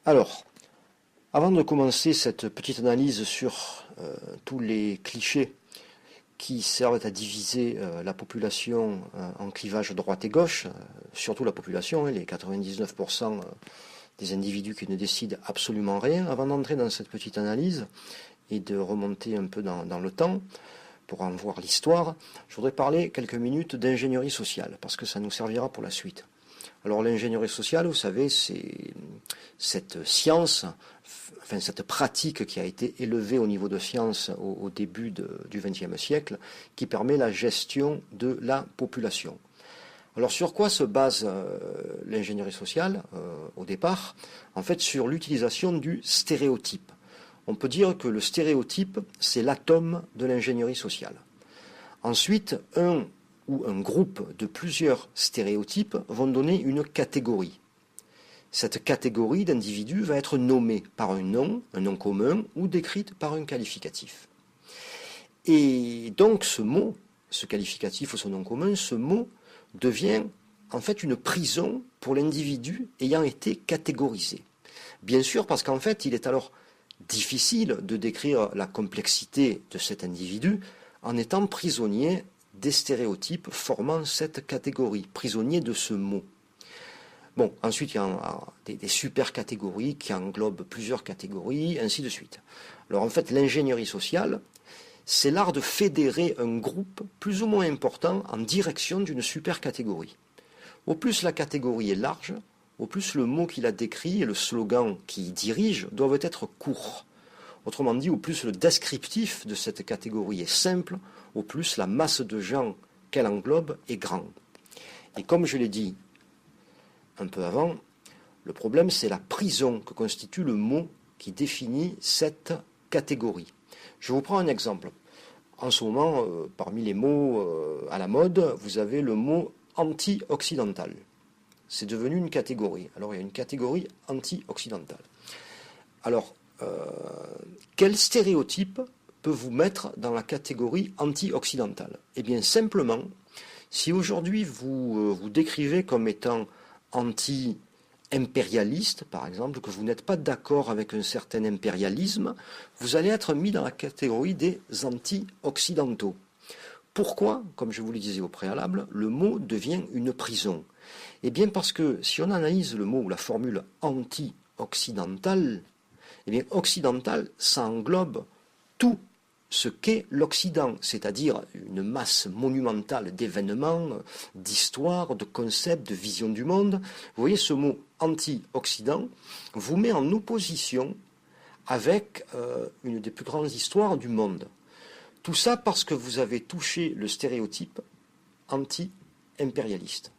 Alors, avant de commencer cette petite analyse sur tous les clichés qui servent à diviser la population en clivage droite et gauche, surtout la population, les 99% des individus qui ne décident absolument rien, avant d'entrer dans cette petite analyse et de remonter un peu dans le temps, pour en voir l'histoire, je voudrais parler quelques minutes d'ingénierie sociale, parce que ça nous servira pour la suite. Alors l'ingénierie sociale, vous savez, c'est cette science, enfin cette pratique qui a été élevée au niveau de science au début du XXe siècle, qui permet la gestion de la population. Alors sur quoi se base l'ingénierie sociale au départ? En fait, sur l'utilisation du stéréotype. On peut dire que le stéréotype, c'est l'atome de l'ingénierie sociale. Ensuite, un ou un groupe de plusieurs stéréotypes vont donner une catégorie. Cette catégorie d'individus va être nommée par un nom commun, ou décrite par un qualificatif. Et donc ce mot, ce qualificatif ou ce nom commun, ce mot devient en fait une prison pour l'individu ayant été catégorisé. Bien sûr, parce qu'en fait, il est alors difficile de décrire la complexité de cet individu en étant prisonnier des stéréotypes formant cette catégorie, prisonnier de ce mot. Bon, ensuite, il y a des super catégories qui englobent plusieurs catégories, ainsi de suite. Alors en fait, l'ingénierie sociale, c'est l'art de fédérer un groupe plus ou moins important en direction d'une super catégorie. Au plus la catégorie est large, au plus le mot qui la décrit et le slogan qui y dirige doivent être courts. Autrement dit, au plus le descriptif de cette catégorie est simple, au plus la masse de gens qu'elle englobe est grande. Et comme je l'ai dit un peu avant, le problème c'est la prison que constitue le mot qui définit cette catégorie. Je vous prends un exemple. En ce moment, parmi les mots à la mode, vous avez le mot anti-occidental. C'est devenu une catégorie. Alors il y a une catégorie anti-occidentale. Alors, quel stéréotype peut vous mettre dans la catégorie anti-occidentale? Eh bien simplement, si aujourd'hui vous décrivez comme étant anti-impérialiste, par exemple, que vous n'êtes pas d'accord avec un certain impérialisme, vous allez être mis dans la catégorie des anti-occidentaux. Pourquoi, comme je vous le disais au préalable, le mot devient une prison? Eh bien parce que si on analyse le mot ou la formule anti-occidental, eh bien occidental, ça englobe tout ce qu'est l'Occident, c'est-à-dire une masse monumentale d'événements, d'histoires, de concepts, de visions du monde. Vous voyez, ce mot anti-Occident vous met en opposition avec une des plus grandes histoires du monde. Tout ça parce que vous avez touché le stéréotype anti-impérialiste.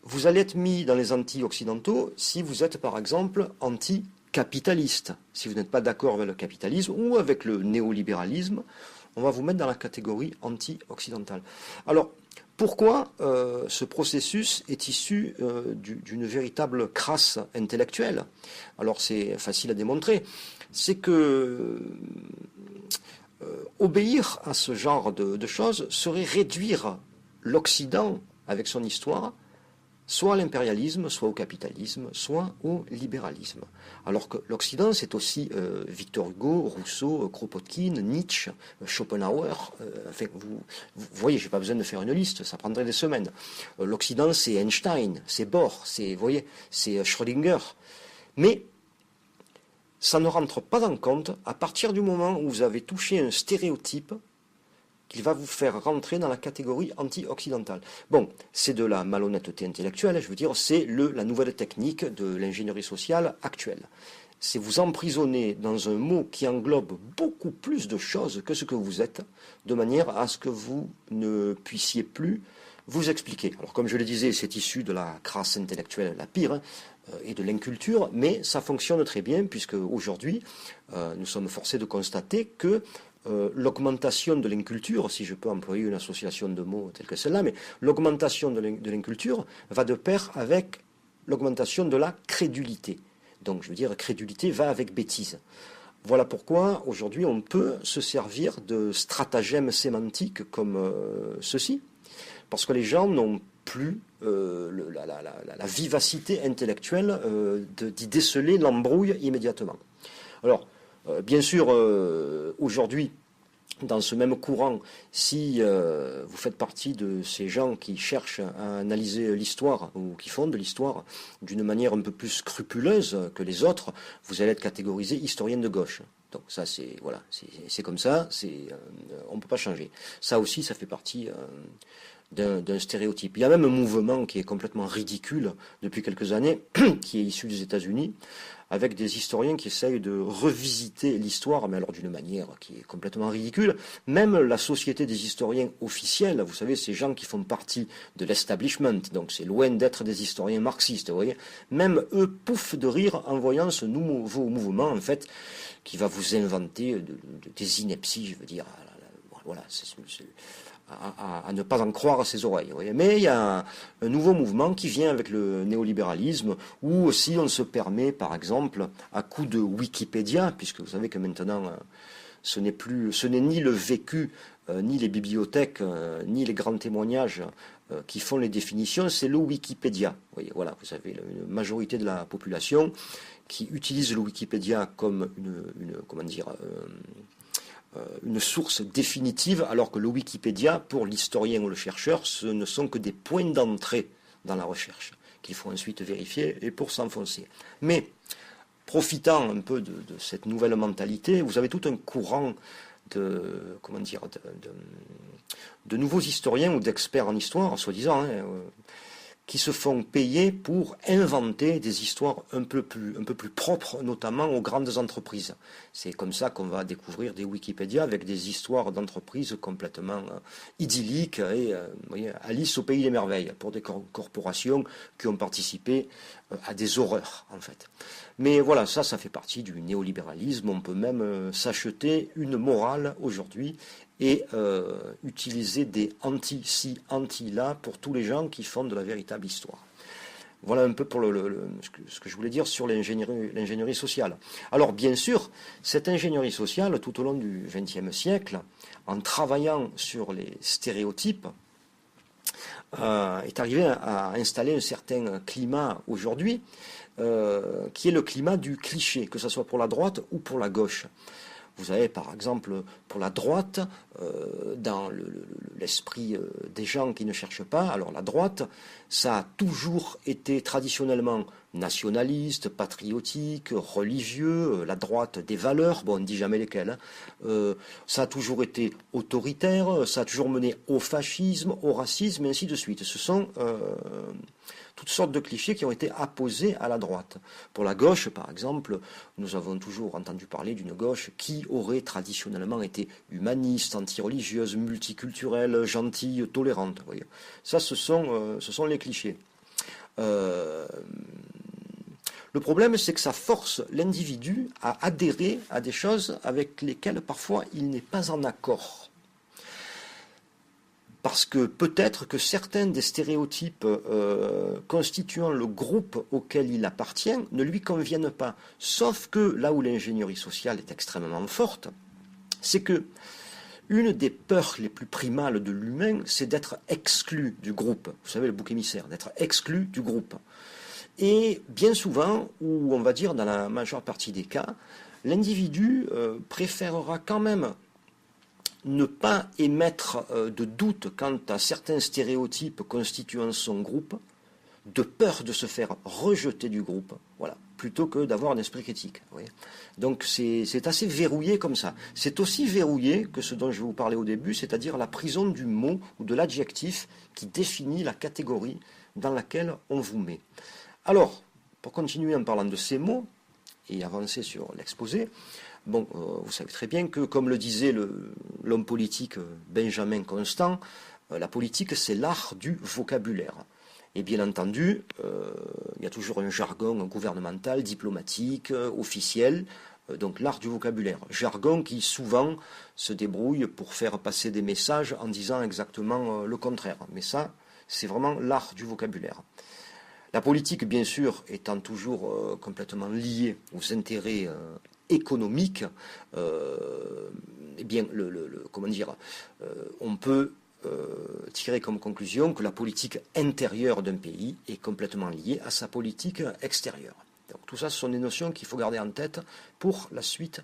Vous allez être mis dans les anti-occidentaux si vous êtes par exemple anti-capitaliste. Si vous n'êtes pas d'accord avec le capitalisme ou avec le néolibéralisme, on va vous mettre dans la catégorie anti-occidentale. Alors, pourquoi ce processus est issu d'une véritable crasse intellectuelle? Alors c'est facile à démontrer. C'est que obéir à ce genre de choses serait réduire l'Occident avec son histoire soit à l'impérialisme, soit au capitalisme, soit au libéralisme. Alors que l'Occident, c'est aussi Victor Hugo, Rousseau, Kropotkin, Nietzsche, Schopenhauer. Enfin, vous voyez, je n'ai pas besoin de faire une liste, ça prendrait des semaines. L'Occident, c'est Einstein, c'est Bohr, c'est Schrödinger. Mais ça ne rentre pas en compte à partir du moment où vous avez touché un stéréotype qu'il va vous faire rentrer dans la catégorie anti-occidentale. Bon, c'est de la malhonnêteté intellectuelle, je veux dire, c'est la nouvelle technique de l'ingénierie sociale actuelle. C'est vous emprisonner dans un mot qui englobe beaucoup plus de choses que ce que vous êtes, de manière à ce que vous ne puissiez plus vous expliquer. Alors comme je le disais, c'est issu de la crasse intellectuelle la pire, et de l'inculture, mais ça fonctionne très bien, puisque aujourd'hui, nous sommes forcés de constater que l'augmentation de l'inculture, si je peux employer une association de mots telle que celle-là, mais l'augmentation de l'inculture va de pair avec l'augmentation de la crédulité. Donc, je veux dire, crédulité va avec bêtise. Voilà pourquoi, aujourd'hui, on peut se servir de stratagèmes sémantiques comme ceci, parce que les gens n'ont plus la vivacité intellectuelle d'y déceler l'embrouille immédiatement. Alors, bien sûr, aujourd'hui, dans ce même courant, si vous faites partie de ces gens qui cherchent à analyser l'histoire ou qui font de l'histoire d'une manière un peu plus scrupuleuse que les autres, vous allez être catégorisé historien de gauche. Donc ça, c'est voilà, c'est comme ça, on ne peut pas changer. Ça aussi, ça fait partie d'un stéréotype. Il y a même un mouvement qui est complètement ridicule depuis quelques années, qui est issu des États-Unis, avec des historiens qui essayent de revisiter l'histoire, mais alors d'une manière qui est complètement ridicule. Même la société des historiens officiels, vous savez, ces gens qui font partie de l'establishment, donc c'est loin d'être des historiens marxistes, vous voyez, même eux pouffent de rire en voyant ce nouveau mouvement, en fait, qui va vous inventer des inepties, je veux dire. Voilà, à ne pas en croire à ses oreilles. Vous voyez. Mais il y a un nouveau mouvement qui vient avec le néolibéralisme, où aussi on se permet, par exemple, à coup de Wikipédia, puisque vous savez que maintenant, ce n'est ni le vécu, ni les bibliothèques, ni les grands témoignages qui font les définitions, c'est le Wikipédia. Vous voyez, voilà, vous avez une majorité de la population qui utilise le Wikipédia comme une source définitive, alors que le Wikipédia, pour l'historien ou le chercheur, ce ne sont que des points d'entrée dans la recherche, qu'il faut ensuite vérifier et pour s'enfoncer. Mais, profitant un peu de cette nouvelle mentalité, vous avez tout un courant de nouveaux historiens ou d'experts en histoire, soi-disant, qui se font payer pour inventer des histoires un peu plus propres, notamment aux grandes entreprises. C'est comme ça qu'on va découvrir des Wikipédia avec des histoires d'entreprises complètement idylliques et voyez, Alice au pays des merveilles pour des corporations qui ont participé à des horreurs, en fait. Mais voilà, ça fait partie du néolibéralisme. On peut même s'acheter une morale aujourd'hui et utiliser des anti-ci, anti-là pour tous les gens qui font de la véritable histoire. Voilà un peu pour ce que je voulais dire sur l'ingénierie sociale. Alors bien sûr, cette ingénierie sociale, tout au long du XXe siècle, en travaillant sur les stéréotypes, est arrivée à installer un certain climat aujourd'hui, qui est le climat du cliché, que ce soit pour la droite ou pour la gauche. Vous avez par exemple pour la droite, dans l'esprit des gens qui ne cherchent pas, alors la droite, ça a toujours été traditionnellement nationaliste, patriotique, religieux, la droite des valeurs, bon on ne dit jamais lesquelles, ça a toujours été autoritaire, ça a toujours mené au fascisme, au racisme et ainsi de suite. Ce sont toutes sortes de clichés qui ont été apposés à la droite. Pour la gauche, par exemple, nous avons toujours entendu parler d'une gauche qui aurait traditionnellement été humaniste, anti-religieuse, multiculturelle, gentille, tolérante. Vous voyez. Ça, ce sont les clichés. Le problème, c'est que ça force l'individu à adhérer à des choses avec lesquelles parfois il n'est pas en accord. Parce que peut-être que certains des stéréotypes constituant le groupe auquel il appartient ne lui conviennent pas. Sauf que là où l'ingénierie sociale est extrêmement forte, c'est que une des peurs les plus primales de l'humain, c'est d'être exclu du groupe. Vous savez, le bouc émissaire, d'être exclu du groupe. Et bien souvent, ou on va dire dans la majeure partie des cas, l'individu préférera quand même ne pas émettre de doute quant à certains stéréotypes constituant son groupe, de peur de se faire rejeter du groupe, voilà, plutôt que d'avoir un esprit critique. Vous voyez. Donc c'est assez verrouillé comme ça. C'est aussi verrouillé que ce dont je vais vous parler au début, c'est-à-dire la prison du mot ou de l'adjectif qui définit la catégorie dans laquelle on vous met. Alors, pour continuer en parlant de ces mots et avancer sur l'exposé, bon, vous savez très bien que, comme le disait l'homme politique Benjamin Constant, la politique, c'est l'art du vocabulaire. Et bien entendu, il y a toujours un jargon gouvernemental, diplomatique, officiel, donc l'art du vocabulaire. Jargon qui souvent se débrouille pour faire passer des messages en disant exactement le contraire. Mais ça, c'est vraiment l'art du vocabulaire. La politique, bien sûr, étant toujours complètement liée aux intérêts économique, eh bien, comment dire, on peut tirer comme conclusion que la politique intérieure d'un pays est complètement liée à sa politique extérieure. Donc tout ça, ce sont des notions qu'il faut garder en tête pour la suite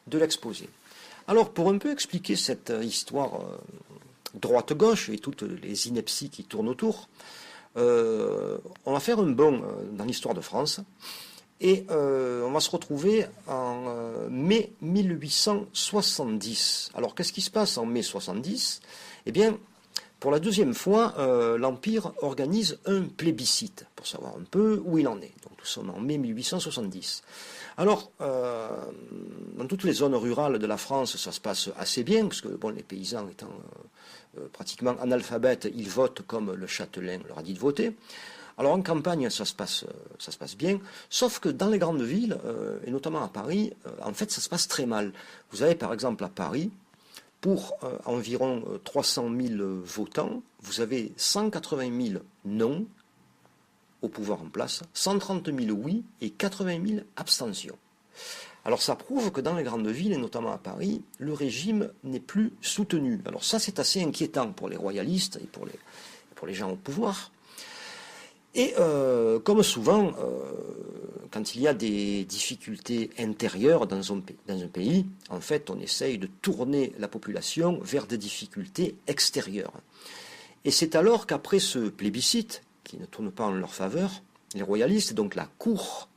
de l'exposé. Alors, pour un peu expliquer cette histoire droite-gauche et toutes les inepties qui tournent autour, on va faire un bond dans l'histoire de France et on va se retrouver en mai 1870. Alors, qu'est-ce qui se passe en mai 70 ? Eh bien, pour la deuxième fois, l'Empire organise un plébiscite pour savoir un peu où il en est. Donc, nous sommes en mai 1870. Alors, dans toutes les zones rurales de la France, ça se passe assez bien, parce que bon, les paysans étant pratiquement analphabètes, ils votent comme le châtelain leur a dit de voter. Alors en campagne, ça se passe bien, sauf que dans les grandes villes, et notamment à Paris, en fait, ça se passe très mal. Vous avez par exemple à Paris, pour environ 300 000 votants, vous avez 180 000 non au pouvoir en place, 130 000 oui et 80 000 abstentions. Alors ça prouve que dans les grandes villes, et notamment à Paris, le régime n'est plus soutenu. Alors ça, c'est assez inquiétant pour les royalistes et pour les gens au pouvoir. Et comme souvent, quand il y a des difficultés intérieures dans un pays, en fait, on essaye de tourner la population vers des difficultés extérieures. Et c'est alors qu'après ce plébiscite, qui ne tourne pas en leur faveur, les royalistes, donc la cour,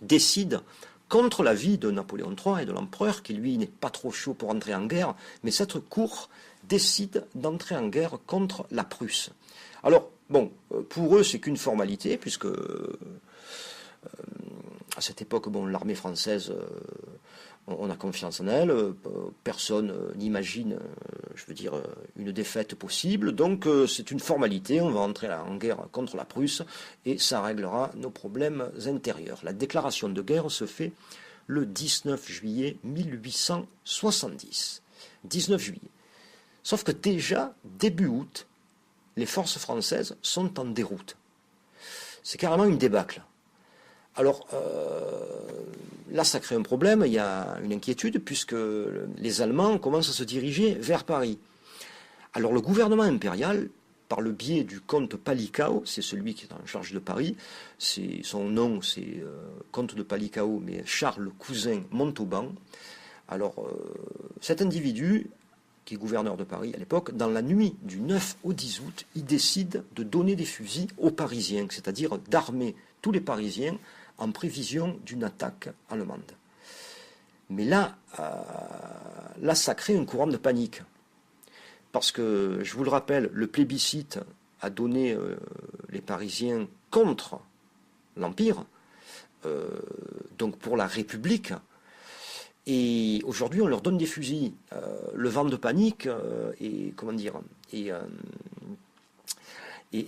décide contre l'avis de Napoléon III et de l'empereur, qui lui n'est pas trop chaud pour entrer en guerre, mais cette cour décide d'entrer en guerre contre la Prusse. Alors, bon, pour eux, c'est qu'une formalité, puisque à cette époque, bon, l'armée française, on a confiance en elle, personne n'imagine, je veux dire, une défaite possible, donc c'est une formalité, on va entrer en guerre contre la Prusse, et ça réglera nos problèmes intérieurs. La déclaration de guerre se fait le 19 juillet 1870. 19 juillet. Sauf que déjà, début août, les forces françaises sont en déroute. C'est carrément une débâcle. Alors, là, ça crée un problème, il y a une inquiétude, puisque les Allemands commencent à se diriger vers Paris. Alors, le gouvernement impérial, par le biais du comte Palikao, c'est celui qui est en charge de Paris, son nom, c'est comte de Palikao, mais Charles Cousin Montauban. Alors, cet individu, qui est gouverneur de Paris à l'époque, dans la nuit du 9 au 10 août, il décide de donner des fusils aux Parisiens, c'est-à-dire d'armer tous les Parisiens en prévision d'une attaque allemande. Mais là, ça crée un courant de panique. Parce que, je vous le rappelle, le plébiscite a donné les Parisiens contre l'Empire, donc pour la République. Et aujourd'hui, on leur donne des fusils. Le vent de panique est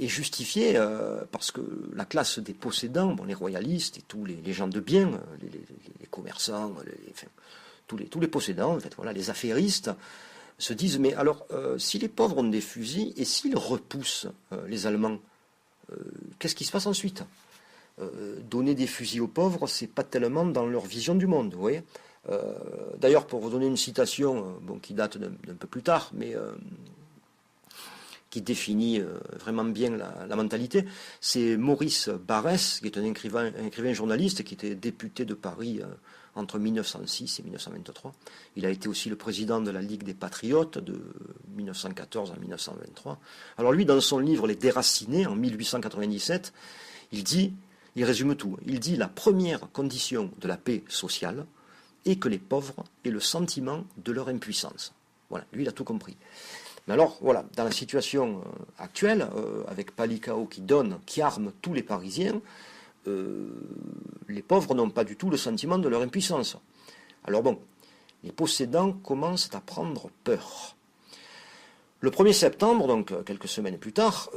justifié parce que la classe des possédants, bon, les royalistes et tous les gens de bien, les commerçants, tous les possédants, en fait, voilà, les affairistes, se disent, mais alors, si les pauvres ont des fusils et s'ils repoussent les Allemands, qu'est-ce qui se passe ensuite ? Donner des fusils aux pauvres, c'est pas tellement dans leur vision du monde, vous voyez. D'ailleurs, pour vous donner une citation qui date d'un peu plus tard, mais qui définit vraiment bien la mentalité, c'est Maurice Barrès, qui est un écrivain journaliste, qui était député de Paris entre 1906 et 1923. Il a été aussi le président de la Ligue des Patriotes de 1914 à 1923. Alors lui, dans son livre Les Déracinés, en 1897, il résume tout. Il dit « La première condition de la paix sociale est que les pauvres aient le sentiment de leur impuissance. » Voilà, lui, il a tout compris. Mais alors, voilà, dans la situation actuelle, avec Palikao qui arme tous les Parisiens, les pauvres n'ont pas du tout le sentiment de leur impuissance. Alors bon, les possédants commencent à prendre peur. Le 1er septembre, donc quelques semaines plus tard,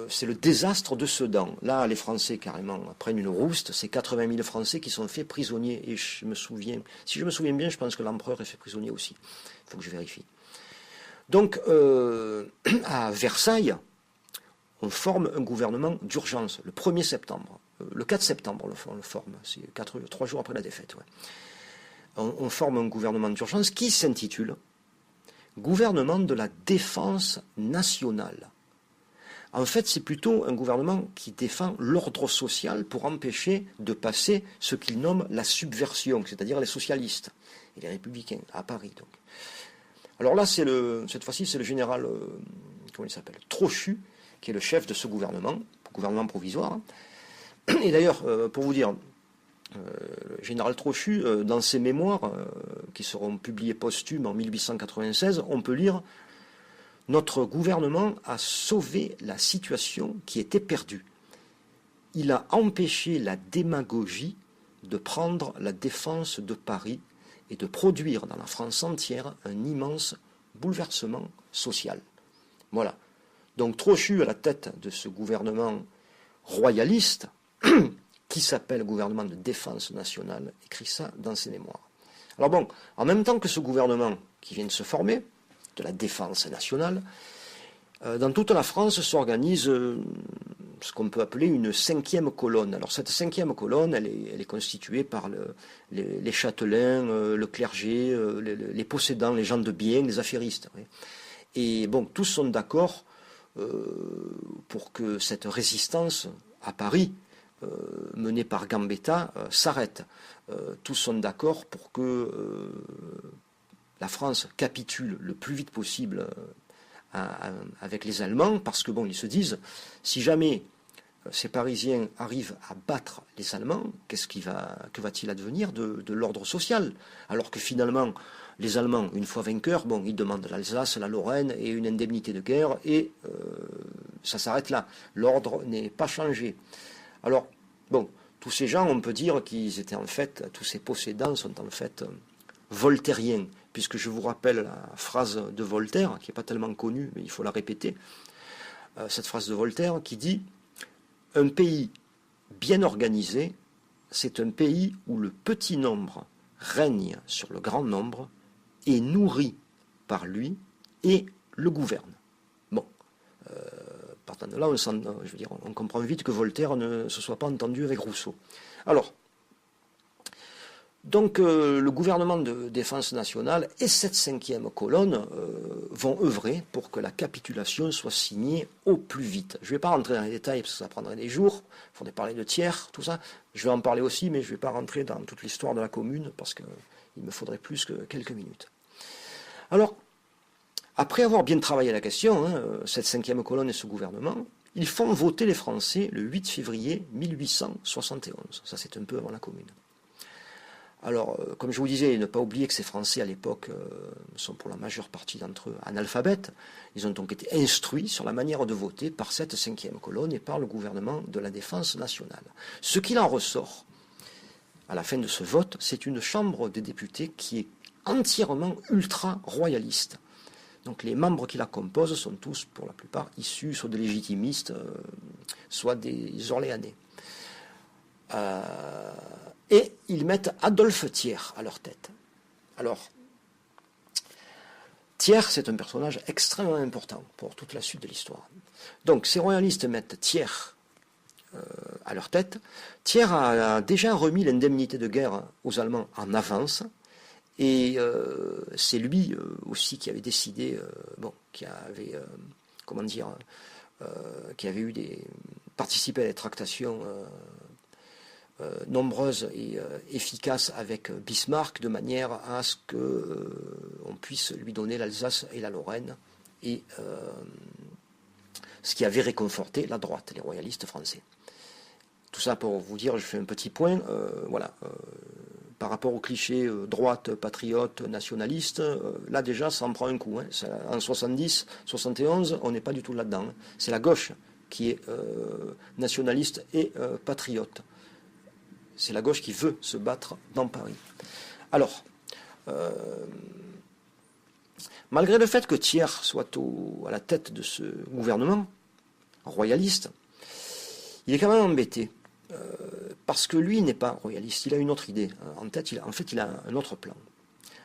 c'est le désastre de Sedan. Là, les Français carrément prennent une rouste. C'est 80 000 Français qui sont faits prisonniers. Et si je me souviens bien, je pense que l'empereur est fait prisonnier aussi. Il faut que je vérifie. Donc, à Versailles, on forme un gouvernement d'urgence le 1er septembre. Le 4 septembre, on le forme. C'est 3 jours après la défaite. Ouais. On forme un gouvernement d'urgence qui s'intitule gouvernement de la défense nationale. En fait, c'est plutôt un gouvernement qui défend l'ordre social pour empêcher de passer ce qu'il nomme la subversion, c'est-à-dire les socialistes et les républicains, à Paris. Donc. Alors là, cette fois-ci, c'est le général, comment il s'appelle, Trochu, qui est le chef de ce gouvernement provisoire. Et d'ailleurs, pour vous dire, le général Trochu, dans ses mémoires, qui seront publiés posthumes en 1896, on peut lire « Notre gouvernement a sauvé la situation qui était perdue. Il a empêché la démagogie de prendre la défense de Paris et de produire dans la France entière un immense bouleversement social. » Voilà. Donc Trochu à la tête de ce gouvernement royaliste, qui s'appelle gouvernement de défense nationale, écrit ça dans ses mémoires. Alors bon, en même temps que ce gouvernement qui vient de se former, de la défense nationale, dans toute la France s'organise ce qu'on peut appeler une cinquième colonne. Alors cette cinquième colonne, elle est constituée par les châtelains, le clergé, les possédants, les gens de bien, les affairistes. Oui. Et bon, tous sont d'accord pour que cette résistance à Paris, menée par Gambetta, s'arrête. Tous sont d'accord pour que la France capitule le plus vite possible avec les Allemands, parce que bon, ils se disent, si jamais ces Parisiens arrivent à battre les Allemands, que va-t-il advenir de l'ordre social? Alors que finalement, les Allemands, une fois vainqueurs, bon, ils demandent l'Alsace, la Lorraine et une indemnité de guerre, et ça s'arrête là. L'ordre n'est pas changé. Alors, bon, tous ces gens, on peut dire qu'ils étaient en fait, tous ces possédants sont en fait voltairiens, puisque je vous rappelle la phrase de Voltaire, qui n'est pas tellement connue, mais il faut la répéter, cette phrase de Voltaire qui dit « Un pays bien organisé, c'est un pays où le petit nombre règne sur le grand nombre, est nourri par lui et le gouverne. » Bon, partant de là, on comprend vite que Voltaire ne se soit pas entendu avec Rousseau. Alors, donc le gouvernement de défense nationale et cette cinquième colonne vont œuvrer pour que la capitulation soit signée au plus vite. Je ne vais pas rentrer dans les détails parce que ça prendrait des jours, il faudrait parler de Thiers, tout ça. Je vais en parler aussi, mais je ne vais pas rentrer dans toute l'histoire de la commune parce qu'il me faudrait plus que quelques minutes. Alors, après avoir bien travaillé la question, cette cinquième colonne et ce gouvernement, ils font voter les Français le 8 février 1871. Ça, c'est un peu avant la commune. Alors, comme je vous disais, ne pas oublier que ces Français, à l'époque, sont pour la majeure partie d'entre eux analphabètes. Ils ont donc été instruits sur la manière de voter par cette cinquième colonne et par le gouvernement de la défense nationale. Ce qu'il en ressort, à la fin de ce vote, c'est une chambre des députés qui est entièrement ultra-royaliste. Donc les membres qui la composent sont tous, pour la plupart, issus soit des légitimistes, soit des Orléanais. Et ils mettent Adolphe Thiers à leur tête. Alors, Thiers, c'est un personnage extrêmement important pour toute la suite de l'histoire. Donc, ces royalistes mettent Thiers à leur tête. Thiers a déjà remis l'indemnité de guerre aux Allemands en avance. Et c'est lui aussi qui avait décidé, qui avait, qui avait participé à des tractations nombreuses et efficaces avec Bismarck, de manière à ce qu'on puisse lui donner l'Alsace et la Lorraine, et ce qui avait réconforté la droite, les royalistes français. Tout ça pour vous dire, je fais un petit point, par rapport au cliché droite, patriote, nationaliste, là déjà ça en prend un coup. En 70, 71, on n'est pas du tout là-dedans. C'est la gauche qui est nationaliste et patriote. C'est la gauche qui veut se battre dans Paris. Alors, malgré le fait que Thiers soit à la tête de ce gouvernement royaliste, il est quand même embêté. Parce que lui n'est pas royaliste, il a une autre idée en tête, il a un autre plan.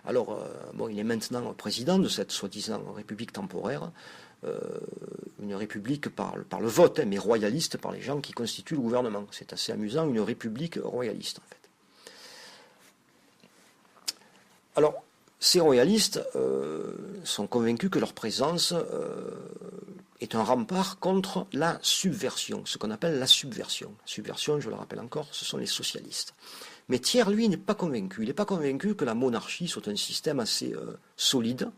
Alors, il est maintenant président de cette soi-disant république temporaire, une république par le vote, mais royaliste par les gens qui constituent le gouvernement. C'est assez amusant, une république royaliste en fait. Alors, ces royalistes sont convaincus que leur présence est un rempart contre la subversion, ce qu'on appelle la subversion. La subversion, je le rappelle encore, ce sont les socialistes. Mais Thiers, lui, n'est pas convaincu. Il n'est pas convaincu que la monarchie soit un système assez solide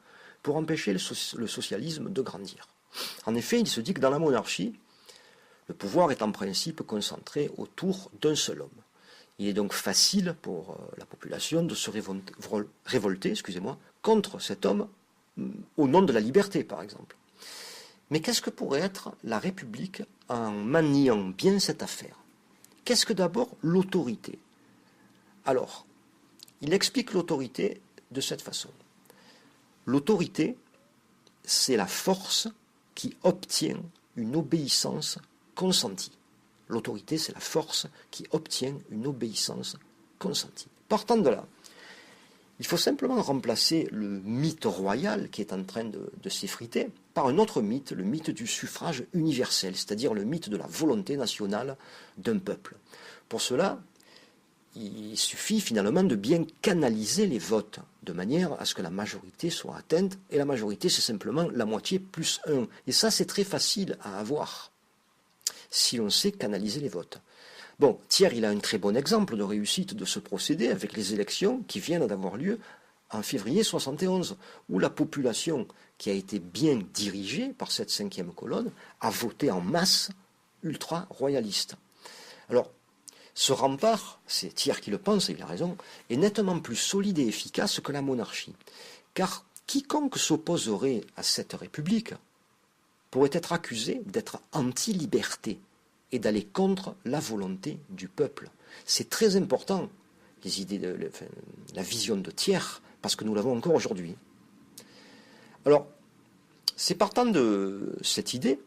pour empêcher le socialisme de grandir. En effet, il se dit que dans la monarchie, le pouvoir est en principe concentré autour d'un seul homme. Il est donc facile pour la population de se révolter, contre cet homme au nom de la liberté, par exemple. Mais qu'est-ce que pourrait être la République en maniant bien cette affaire? Qu'est-ce que d'abord l'autorité? Alors, il explique l'autorité de cette façon. L'autorité, c'est la force qui obtient une obéissance consentie. L'autorité, c'est la force qui obtient une obéissance consentie. Partant de là, il faut simplement remplacer le mythe royal qui est en train de s'effriter par un autre mythe, le mythe du suffrage universel, c'est-à-dire le mythe de la volonté nationale d'un peuple. Pour cela, il suffit finalement de bien canaliser les votes, de manière à ce que la majorité soit atteinte, et la majorité c'est simplement la moitié plus 1. Et ça c'est très facile à avoir, si l'on sait canaliser les votes. Bon, Thiers, il a un très bon exemple de réussite de ce procédé avec les élections qui viennent d'avoir lieu en février 71, où la population qui a été bien dirigée par cette 5e colonne a voté en masse ultra-royaliste. Alors, ce rempart, c'est Thiers qui le pense, et il a raison, est nettement plus solide et efficace que la monarchie. Car quiconque s'opposerait à cette république pourrait être accusé d'être anti-liberté et d'aller contre la volonté du peuple. C'est très important, les idées la vision de Thiers, parce que nous l'avons encore aujourd'hui. Alors, c'est partant de cette idée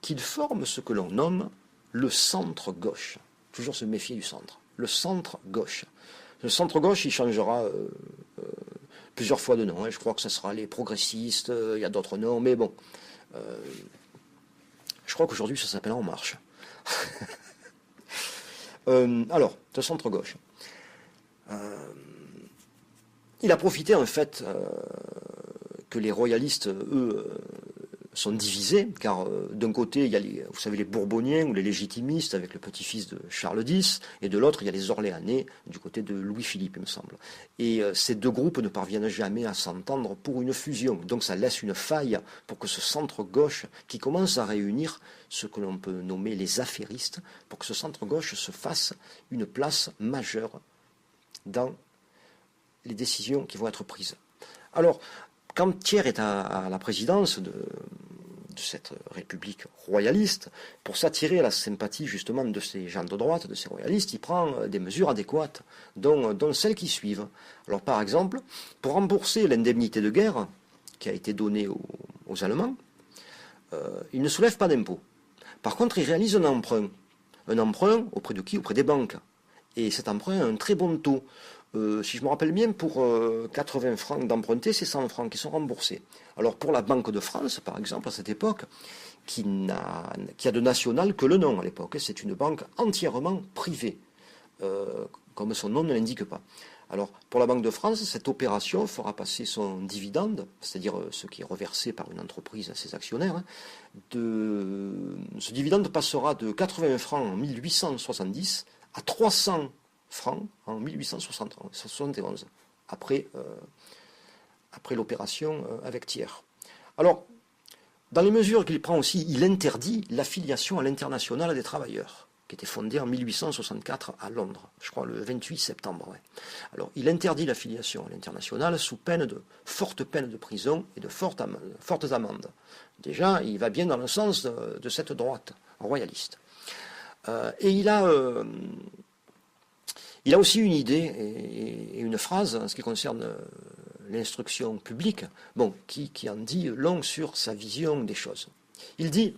qu'il forme ce que l'on nomme le centre-gauche. Toujours se méfier du centre. Le centre-gauche. Le centre-gauche, il changera plusieurs fois de nom. Je crois que ce sera les progressistes, il y a d'autres noms, mais bon. Je crois qu'aujourd'hui, ça s'appelle En Marche. Alors, le centre-gauche. Il a profité, en fait, que les royalistes, eux, sont divisés, car d'un côté, il y a vous savez, les Bourboniens ou les légitimistes avec le petit-fils de Charles X, et de l'autre, il y a les Orléanais du côté de Louis-Philippe, il me semble. Et ces deux groupes ne parviennent jamais à s'entendre pour une fusion. Donc ça laisse une faille pour que ce centre-gauche, qui commence à réunir ce que l'on peut nommer les affairistes, pour que ce centre-gauche se fasse une place majeure dans les décisions qui vont être prises. Alors, quand Thiers est à la présidence de cette république royaliste, pour s'attirer la sympathie justement de ces gens de droite, de ces royalistes, il prend des mesures adéquates, dont celles qui suivent. Alors par exemple, pour rembourser l'indemnité de guerre qui a été donnée aux Allemands, il ne soulève pas d'impôt. Par contre, il réalise un emprunt. Un emprunt auprès de qui? Auprès des banques. Et cet emprunt a un très bon taux. Si je me rappelle bien, pour 80 francs d'emprunter, c'est 100 francs qui sont remboursés. Alors pour la Banque de France, par exemple, à cette époque, qui a de national que le nom à l'époque, c'est une banque entièrement privée, comme son nom ne l'indique pas. Alors pour la Banque de France, cette opération fera passer son dividende, c'est-à-dire ce qui est reversé par une entreprise à ses actionnaires, ce dividende passera de 80 francs en 1870 à 300 francs en 1871, après l'opération avec Thiers. Alors, dans les mesures qu'il prend aussi, il interdit l'affiliation à l'Internationale des travailleurs, qui était fondée en 1864 à Londres, je crois le 28 septembre. Ouais. Alors, il interdit l'affiliation à l'Internationale sous fortes peines de prison et de fortes amendes. Déjà, il va bien dans le sens de cette droite royaliste. Et il a aussi une idée et une phrase en ce qui concerne l'instruction publique, qui en dit long sur sa vision des choses. Il dit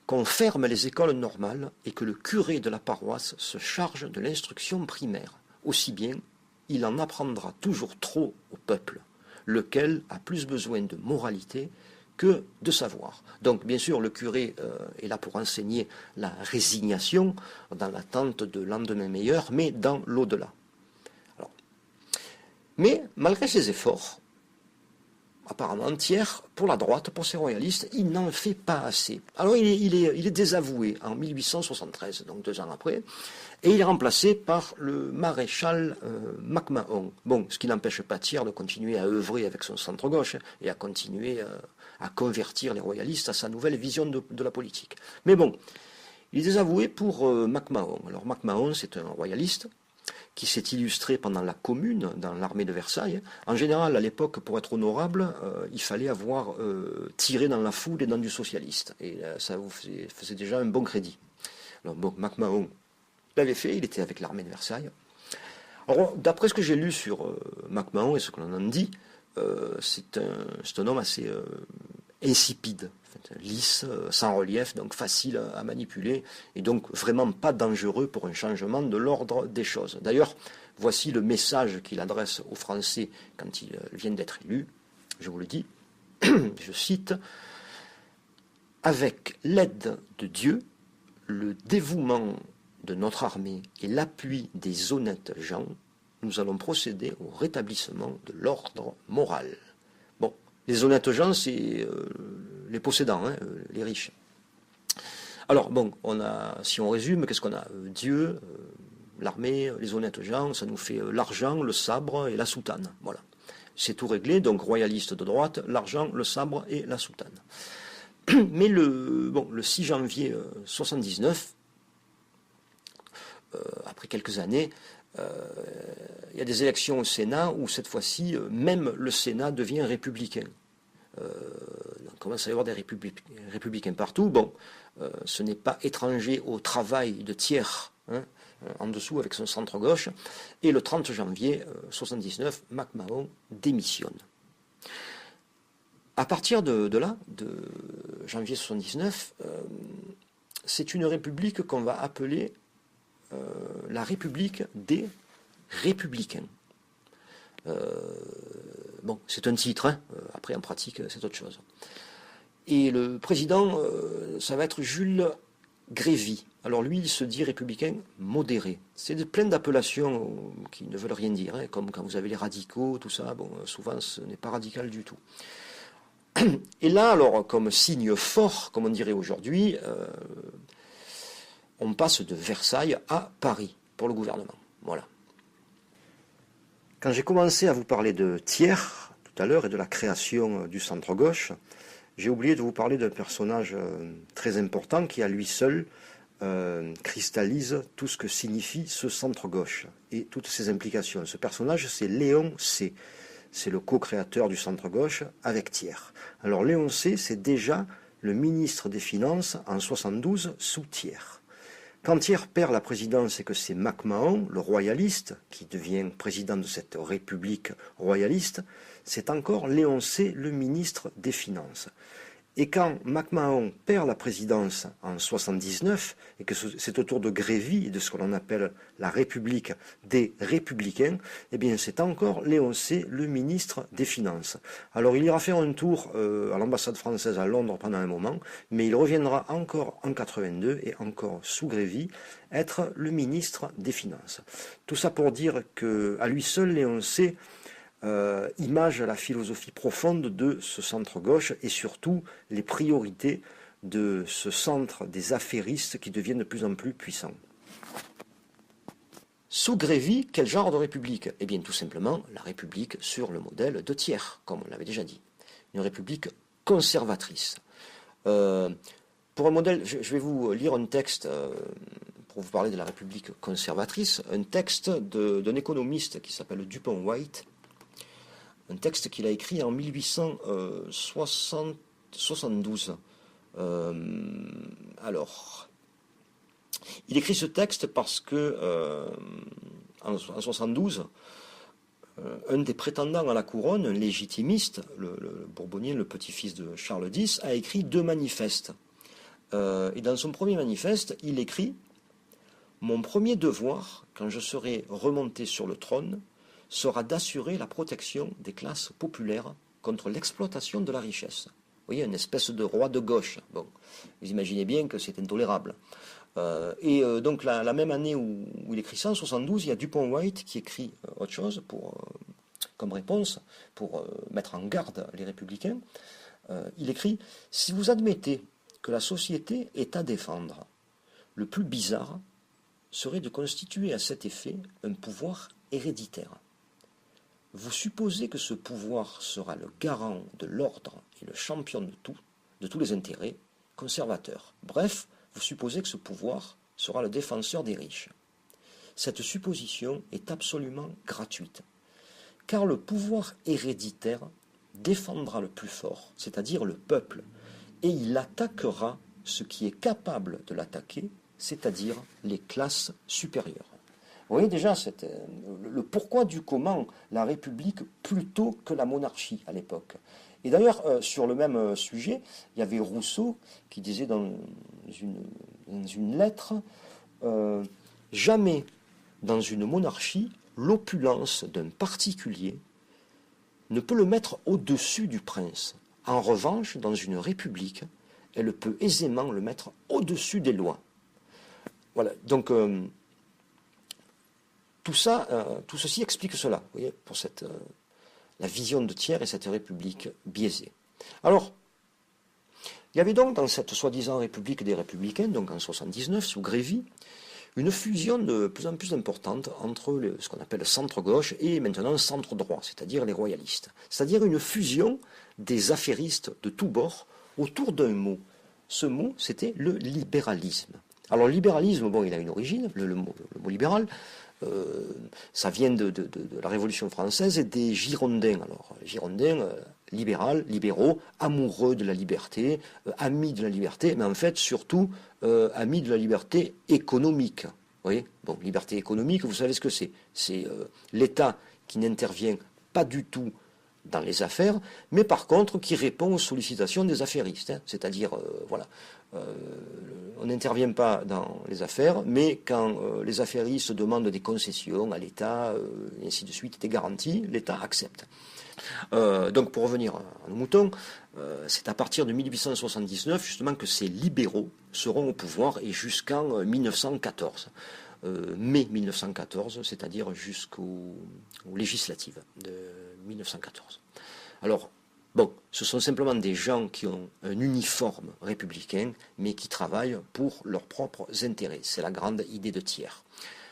qu'on ferme les écoles normales et que le curé de la paroisse se charge de l'instruction primaire. Aussi bien, il en apprendra toujours trop au peuple, lequel a plus besoin de moralité que de savoir. Donc, bien sûr, le curé est là pour enseigner la résignation dans l'attente de lendemain meilleur, mais dans l'au-delà. Alors, Mais malgré ses efforts, apparemment, Thiers, pour la droite, pour ces royalistes, il n'en fait pas assez. Alors il est désavoué en 1873, donc 2 ans après, et il est remplacé par le maréchal MacMahon. Bon, ce qui n'empêche pas Thiers de continuer à œuvrer avec son centre-gauche et à continuer à convertir les royalistes à sa nouvelle vision de la politique. Mais bon, il est désavoué pour MacMahon. Alors MacMahon, c'est un royaliste qui s'est illustré pendant la Commune dans l'armée de Versailles. En général, à l'époque, pour être honorable, il fallait avoir tiré dans la foule et dans du socialiste. Et ça vous faisait déjà un bon crédit. Alors bon, MacMahon l'avait fait, il était avec l'armée de Versailles. Alors, d'après ce que j'ai lu sur MacMahon et ce que l'on en dit, c'est un homme assez insipide, lisse, sans relief, donc facile à manipuler, et donc vraiment pas dangereux pour un changement de l'ordre des choses. D'ailleurs, voici le message qu'il adresse aux Français quand ils viennent d'être élus. Je vous le dis, je cite, « Avec l'aide de Dieu, le dévouement de notre armée et l'appui des honnêtes gens, nous allons procéder au rétablissement de l'ordre moral. » Bon, les honnêtes gens, c'est les possédants, hein, les riches. Alors, bon, si on résume, qu'est-ce qu'on a? Dieu, l'armée, les honnêtes gens, ça nous fait l'argent, le sabre et la soutane. Voilà. C'est tout réglé, donc royaliste de droite, l'argent, le sabre et la soutane. Mais le 6 janvier 1979, après quelques années, il y a des élections au Sénat où cette fois-ci, même le Sénat devient républicain. On commence à y avoir des républicains partout. Bon, ce n'est pas étranger au travail de Thiers, hein, en dessous avec son centre-gauche. Et le 30 janvier 1979, MacMahon démissionne. À partir de là, de janvier 1979, c'est une république qu'on va appeler la République des Républicains. Bon, c'est un titre, hein. Après en pratique c'est autre chose. Et le président, ça va être Jules Grévy. Alors lui, il se dit républicain modéré. C'est plein d'appellations qui ne veulent rien dire, hein, comme quand vous avez les radicaux, tout ça, bon, souvent ce n'est pas radical du tout. Et là, alors, comme signe fort, comme on dirait aujourd'hui, on passe de Versailles à Paris pour le gouvernement. Voilà. Quand j'ai commencé à vous parler de Thiers, tout à l'heure, et de la création du centre-gauche, j'ai oublié de vous parler d'un personnage très important qui, à lui seul, cristallise tout ce que signifie ce centre-gauche et toutes ses implications. Ce personnage, c'est Léon C. C'est le co-créateur du centre-gauche avec Thiers. Alors Léon C, c'est déjà le ministre des Finances en 72 sous Thiers. Quand Thiers perd la présidence et que c'est MacMahon, le royaliste, qui devient président de cette république royaliste, c'est encore Léon C, le ministre des Finances. Et quand MacMahon perd la présidence en 79, et que c'est au tour de Grévy et de ce que l'on appelle la République des Républicains, eh bien c'est encore Léon C, le ministre des Finances. Alors il ira faire un tour à l'ambassade française à Londres pendant un moment, mais il reviendra encore en 82 et encore sous Grévy être le ministre des Finances. Tout ça pour dire qu'à lui seul, Léon C image la philosophie profonde de ce centre-gauche et surtout les priorités de ce centre des affairistes qui deviennent de plus en plus puissants. Sous Grévy, quel genre de république? Eh bien tout simplement la république sur le modèle de Thiers, comme on l'avait déjà dit. Une république conservatrice. Pour un modèle, je vais vous lire un texte pour vous parler de la république conservatrice, un texte d'un économiste qui s'appelle Dupont-White, un texte qu'il a écrit en 1872. Alors, il écrit ce texte parce que en 72, un des prétendants à la couronne, un légitimiste, le Bourbonien, le petit-fils de Charles X, a écrit 2 manifestes. Et dans son premier manifeste, il écrit « Mon premier devoir, quand je serai remonté sur le trône, sera d'assurer la protection des classes populaires contre l'exploitation de la richesse. » Vous voyez, une espèce de roi de gauche. Bon, vous imaginez bien que c'est intolérable. Donc la même année où il écrit ça, en 72, il y a Dupont-White qui écrit autre chose pour comme réponse pour mettre en garde les républicains. Il écrit « Si vous admettez que la société est à défendre, le plus bizarre serait de constituer à cet effet un pouvoir héréditaire. Vous supposez que ce pouvoir sera le garant de l'ordre et le champion de tous les intérêts conservateurs. Bref, vous supposez que ce pouvoir sera le défenseur des riches. Cette supposition est absolument gratuite, car le pouvoir héréditaire défendra le plus fort, c'est-à-dire le peuple, et il attaquera ce qui est capable de l'attaquer, c'est-à-dire les classes supérieures. Vous voyez déjà le pourquoi du comment la République plutôt que la monarchie à l'époque. Et d'ailleurs, sur le même sujet, il y avait Rousseau qui disait dans une lettre « Jamais dans une monarchie, l'opulence d'un particulier ne peut le mettre au-dessus du prince. En revanche, dans une république, elle peut aisément le mettre au-dessus des lois. » Voilà, donc tout ceci explique cela, vous voyez, pour la vision de Thiers et cette république biaisée. Alors, il y avait donc dans cette soi-disant république des républicains, donc en 79, sous Grévy, une fusion de plus en plus importante entre ce qu'on appelle le centre-gauche et maintenant le centre-droit, c'est-à-dire les royalistes. C'est-à-dire une fusion des affairistes de tous bords autour d'un mot. Ce mot, c'était le libéralisme. Alors le libéralisme, bon, il a une origine, le mot libéral, ça vient de la Révolution française et des Girondins. Alors, les Girondins, libéraux, amoureux de la liberté, amis de la liberté, mais en fait, surtout, amis de la liberté économique. Vous voyez ? Bon, liberté économique, vous savez ce que c'est. C'est l'État qui n'intervient pas du tout dans les affaires, mais par contre qui répond aux sollicitations des affairistes. Hein. C'est-à-dire, on n'intervient pas dans les affaires, mais quand les affairistes demandent des concessions à l'État, et ainsi de suite, des garanties, l'État accepte. Donc pour revenir à nos moutons, c'est à partir de 1879 justement que ces libéraux seront au pouvoir et jusqu'en 1914. Mai 1914, c'est-à-dire jusqu'aux législatives de 1914. Alors, bon, ce sont simplement des gens qui ont un uniforme républicain, mais qui travaillent pour leurs propres intérêts. C'est la grande idée de Thiers.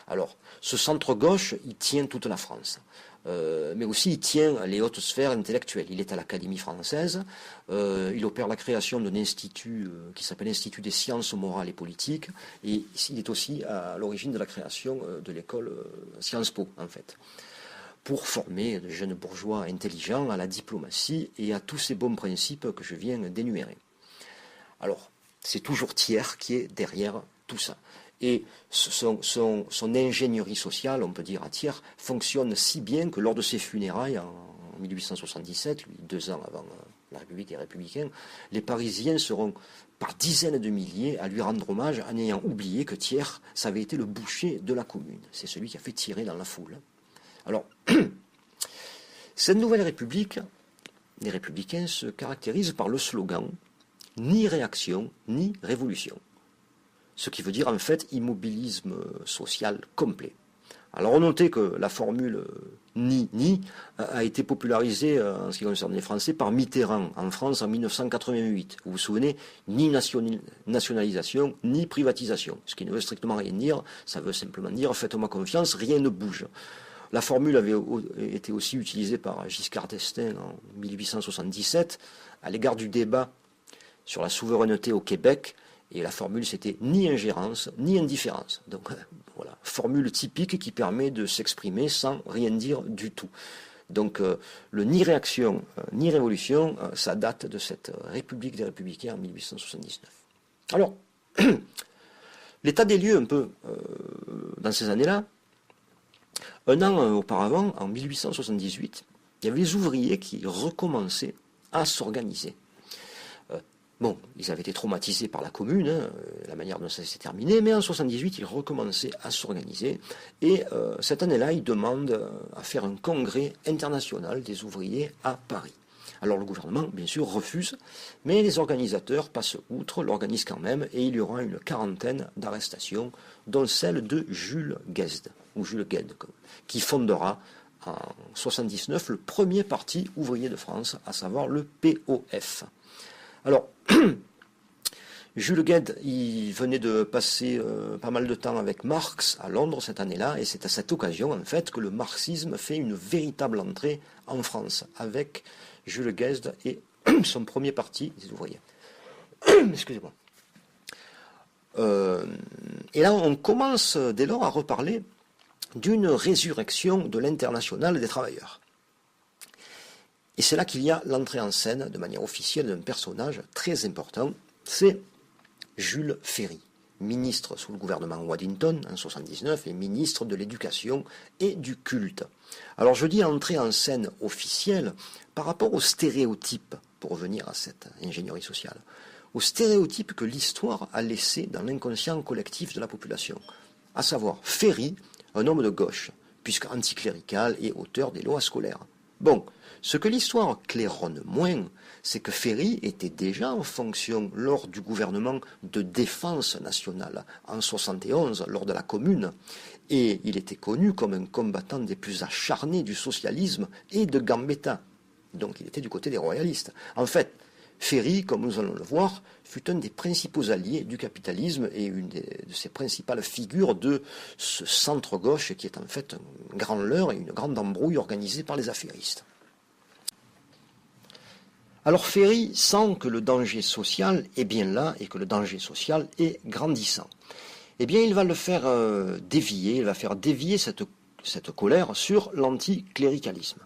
Alors, ce centre-gauche, il tient toute la France. Mais aussi il tient les hautes sphères intellectuelles. Il est à l'Académie française, il opère la création d'un institut qui s'appelle l'Institut des sciences morales et politiques, et il est aussi à l'origine de la création de l'école Sciences Po, en fait, pour former de jeunes bourgeois intelligents à la diplomatie et à tous ces bons principes que je viens d'énumérer. Alors, c'est toujours Thiers qui est derrière tout ça. Et son ingénierie sociale, on peut dire à Thiers, fonctionne si bien que lors de ses funérailles en 1877, 2 ans avant la République des Républicains, les Parisiens seront par dizaines de milliers à lui rendre hommage en ayant oublié que Thiers, ça avait été le boucher de la commune. C'est celui qui a fait tirer dans la foule. Alors, cette nouvelle République, les Républicains se caractérisent par le slogan « ni réaction, ni révolution ». Ce qui veut dire en fait immobilisme social complet. Alors on notait que la formule ni a été popularisée en ce qui concerne les Français par Mitterrand en France en 1988. Vous vous souvenez, ni nationalisation, ni privatisation. Ce qui ne veut strictement rien dire, ça veut simplement dire faites-moi confiance, rien ne bouge. La formule avait été aussi utilisée par Giscard d'Estaing en 1877 à l'égard du débat sur la souveraineté au Québec. Et la formule, c'était ni ingérence, ni indifférence. Donc voilà, formule typique qui permet de s'exprimer sans rien dire du tout. Donc le ni réaction, ni révolution, ça date de cette République des Républicains en 1879. Alors, l'état des lieux un peu dans ces années-là, un an auparavant, en 1878, il y avait les ouvriers qui recommençaient à s'organiser. Bon, ils avaient été traumatisés par la commune, la manière dont ça s'est terminé, mais en 1978, ils recommençaient à s'organiser. Et cette année-là, ils demandent à faire un congrès international des ouvriers à Paris. Alors le gouvernement, bien sûr, refuse, mais les organisateurs passent outre, l'organisent quand même, et il y aura une quarantaine d'arrestations, dont celle de Jules Guesde, ou Jules Guesde, qui fondera en 79 le premier parti ouvrier de France, à savoir le POF. Alors, Jules Guesde, il venait de passer pas mal de temps avec Marx à Londres cette année-là, et c'est à cette occasion, en fait, que le marxisme fait une véritable entrée en France, avec Jules Guesde et son premier parti des ouvriers. Excusez-moi. Et là, on commence dès lors à reparler d'une résurrection de l'internationale des travailleurs. Et c'est là qu'il y a l'entrée en scène, de manière officielle, d'un personnage très important, c'est Jules Ferry, ministre sous le gouvernement Waddington en 1979 et ministre de l'Éducation et du Culte. Alors je dis entrée en scène officielle par rapport aux stéréotypes, pour revenir à cette ingénierie sociale, aux stéréotypes que l'histoire a laissés dans l'inconscient collectif de la population, à savoir Ferry, un homme de gauche, puisque anticlérical et auteur des lois scolaires. Bon, ce que l'histoire claironne moins, c'est que Ferry était déjà en fonction lors du gouvernement de défense nationale en 1971, lors de la Commune, et il était connu comme un combattant des plus acharnés du socialisme et de Gambetta. Donc il était du côté des royalistes. En fait, Ferry, comme nous allons le voir, fut un des principaux alliés du capitalisme et une de ses principales figures de ce centre-gauche qui est en fait un grand leurre et une grande embrouille organisée par les affairistes. Alors Ferry sent que le danger social est bien là et que le danger social est grandissant. Eh bien, il va le faire dévier, il va faire dévier cette colère sur l'anticléricalisme.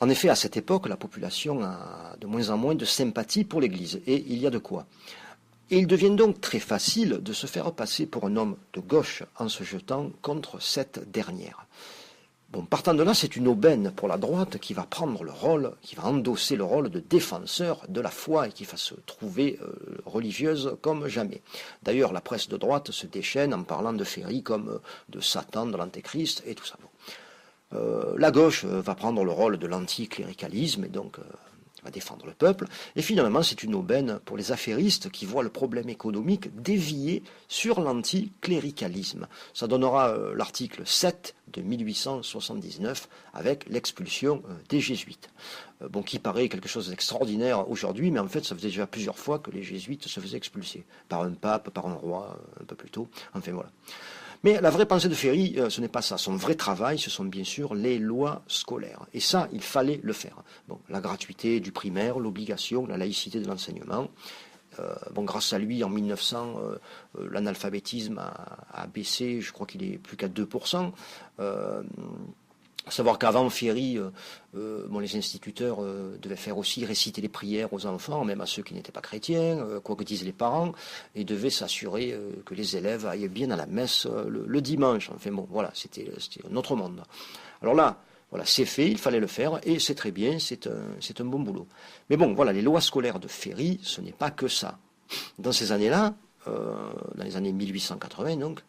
En effet, à cette époque, la population a de moins en moins de sympathie pour l'Église, et il y a de quoi. Et il devient donc très facile de se faire passer pour un homme de gauche en se jetant contre cette dernière. Bon, partant de là, c'est une aubaine pour la droite qui va prendre le rôle, qui va endosser le rôle de défenseur de la foi et qui va se trouver religieuse comme jamais. D'ailleurs, la presse de droite se déchaîne en parlant de Ferry comme de Satan, de l'Antéchrist et tout ça. Bon. La gauche va prendre le rôle de l'anticléricalisme et donc va défendre le peuple. Et finalement, c'est une aubaine pour les affairistes qui voient le problème économique dévié sur l'anticléricalisme. Ça donnera l'article 7 de 1879 avec l'expulsion des jésuites. Bon, qui paraît quelque chose d'extraordinaire aujourd'hui, mais en fait, ça faisait déjà plusieurs fois que les jésuites se faisaient expulser par un pape, par un roi, un peu plus tôt. Enfin, voilà. Mais la vraie pensée de Ferry, ce n'est pas ça. Son vrai travail, ce sont bien sûr les lois scolaires. Et ça, il fallait le faire. Bon, la gratuité du primaire, l'obligation, la laïcité de l'enseignement. Bon, grâce à lui, en 1900, l'analphabétisme a baissé, je crois qu'il est plus qu'à 2%. À savoir qu'avant Ferry, les instituteurs devaient faire aussi réciter les prières aux enfants, même à ceux qui n'étaient pas chrétiens, quoi que disent les parents, et devaient s'assurer que les élèves aillent bien à la messe le dimanche. Enfin bon, voilà, c'était un autre monde. Alors là, voilà, c'est fait, il fallait le faire, et c'est très bien, c'est un bon boulot. Mais bon, voilà, les lois scolaires de Ferry, ce n'est pas que ça. Dans ces années-là, dans les années 1880 donc,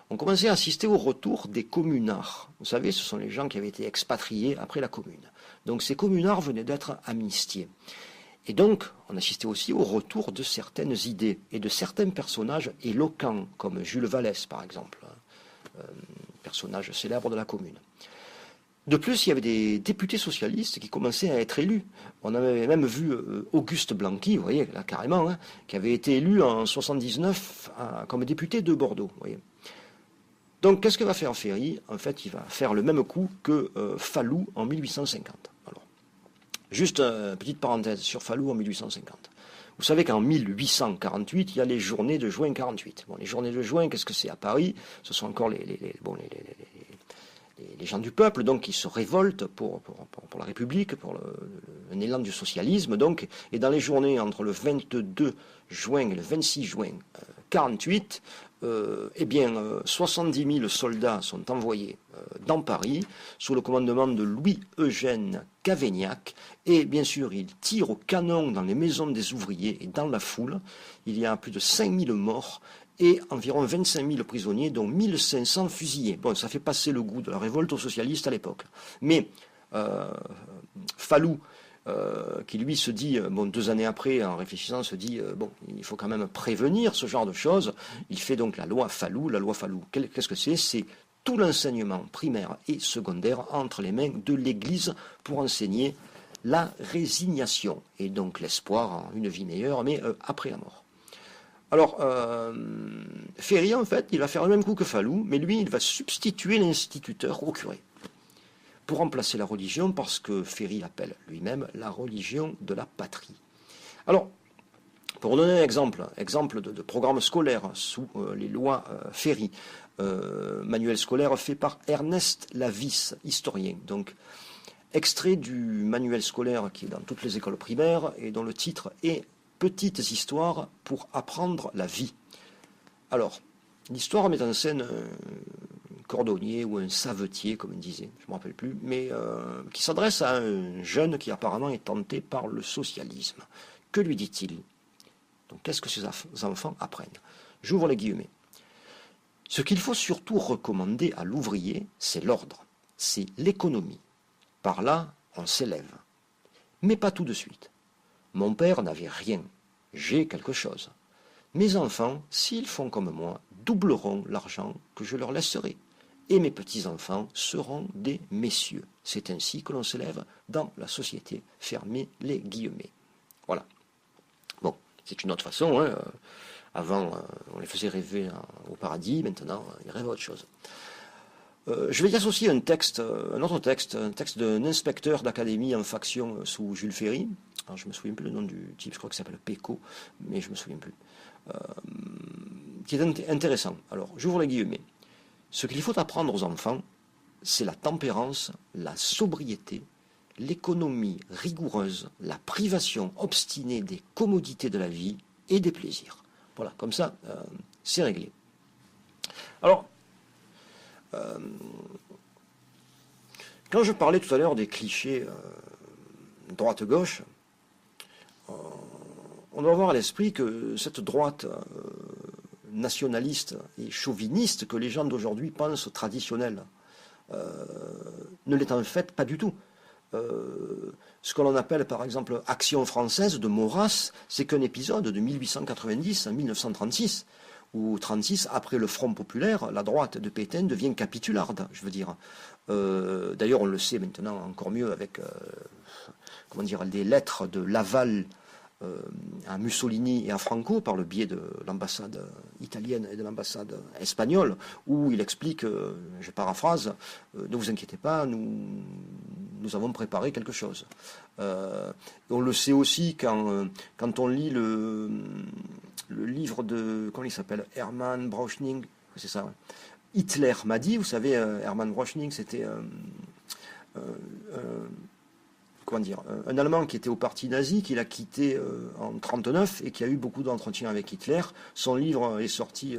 on commençait à assister au retour des communards. Vous savez, ce sont les gens qui avaient été expatriés après la Commune. Donc ces communards venaient d'être amnistiés. Et donc, on assistait aussi au retour de certaines idées et de certains personnages éloquents, comme Jules Vallès, par exemple, personnage célèbre de la Commune. De plus, il y avait des députés socialistes qui commençaient à être élus. On avait même vu Auguste Blanqui, vous voyez, là carrément, hein, qui avait été élu en 1979 comme député de Bordeaux, vous voyez. Donc, qu'est-ce que va faire Ferry? En fait, il va faire le même coup que Falloux en 1850. Alors, juste une petite parenthèse sur Falloux en 1850. Vous savez qu'en 1848, il y a les journées de juin 48. Bon, les journées de juin, qu'est-ce que c'est à Paris? Ce sont encore les gens du peuple, donc, qui se révoltent pour la République, pour un élan du socialisme, donc, et dans les journées entre le 22 juin et le 26 juin 48, 70 000 soldats sont envoyés dans Paris sous le commandement de Louis-Eugène Cavaignac et bien sûr ils tirent au canon dans les maisons des ouvriers et dans la foule. Il y a plus de 5 000 morts et environ 25 000 prisonniers dont 1 500 fusillés. Bon, ça fait passer le goût de la révolte aux socialistes à l'époque. Mais Falloux, qui lui se dit, 2 années après, en réfléchissant, se dit, il faut quand même prévenir ce genre de choses. Il fait donc la loi Falloux. La loi Falloux, qu'est-ce que c'est? C'est tout l'enseignement primaire et secondaire entre les mains de l'Église pour enseigner la résignation et donc l'espoir en une vie meilleure, mais après la mort. Alors, Ferry, en fait, il va faire le même coup que Falloux, mais lui, il va substituer l'instituteur au curé pour remplacer la religion, parce que Ferry appelle lui-même la religion de la patrie. Alors, pour donner un exemple de programme scolaire sous les lois Ferry, manuel scolaire fait par Ernest Lavis, historien. Donc, extrait du manuel scolaire qui est dans toutes les écoles primaires et dont le titre est Petites histoires pour apprendre la vie. Alors, l'histoire met en scène un cordonnier ou un savetier, comme on disait, je ne me rappelle plus, mais qui s'adresse à un jeune qui apparemment est tenté par le socialisme. Que lui dit-il? Donc, qu'est-ce que ces enfants apprennent? J'ouvre les guillemets. Ce qu'il faut surtout recommander à l'ouvrier, c'est l'ordre, c'est l'économie. Par là, on s'élève. Mais pas tout de suite. Mon père n'avait rien, j'ai quelque chose. Mes enfants, s'ils font comme moi, doubleront l'argent que je leur laisserai. Et mes petits-enfants seront des messieurs. C'est ainsi que l'on s'élève dans la société. Fermez les guillemets. Voilà. Bon, c'est une autre façon. Hein. Avant, on les faisait rêver au paradis. Maintenant, ils rêvent à autre chose. Je vais y associer un autre texte, un texte d'un inspecteur d'académie en faction sous Jules Ferry. Alors, je me souviens plus le nom du type, je crois qu'il s'appelle Péco, mais je me souviens plus. Qui est intéressant. Alors, j'ouvre les guillemets. Ce qu'il faut apprendre aux enfants, c'est la tempérance, la sobriété, l'économie rigoureuse, la privation obstinée des commodités de la vie et des plaisirs. Voilà, comme ça, c'est réglé. Alors, quand je parlais tout à l'heure des clichés droite-gauche, on doit avoir à l'esprit que cette droite nationaliste et chauviniste que les gens d'aujourd'hui pensent traditionnelle ne l'est en fait pas du tout. Ce que l'on appelle par exemple Action française de Maurras, c'est qu'un épisode de 1890 à 1936, où 36, après le Front populaire, la droite de Pétain devient capitularde, je veux dire. D'ailleurs, on le sait maintenant encore mieux avec des lettres de Laval à Mussolini et à Franco par le biais de l'ambassade italienne et de l'ambassade espagnole, où il explique, je paraphrase, ne vous inquiétez pas, nous avons préparé quelque chose. On le sait aussi quand on lit le livre de, comment il s'appelle, Hermann Brauchning, c'est ça, ouais. Hitler m'a dit, vous savez, Hermann Brauchning, c'était un Allemand qui était au parti nazi, qu'il a quitté en 1939 et qui a eu beaucoup d'entretiens avec Hitler. Son livre est sorti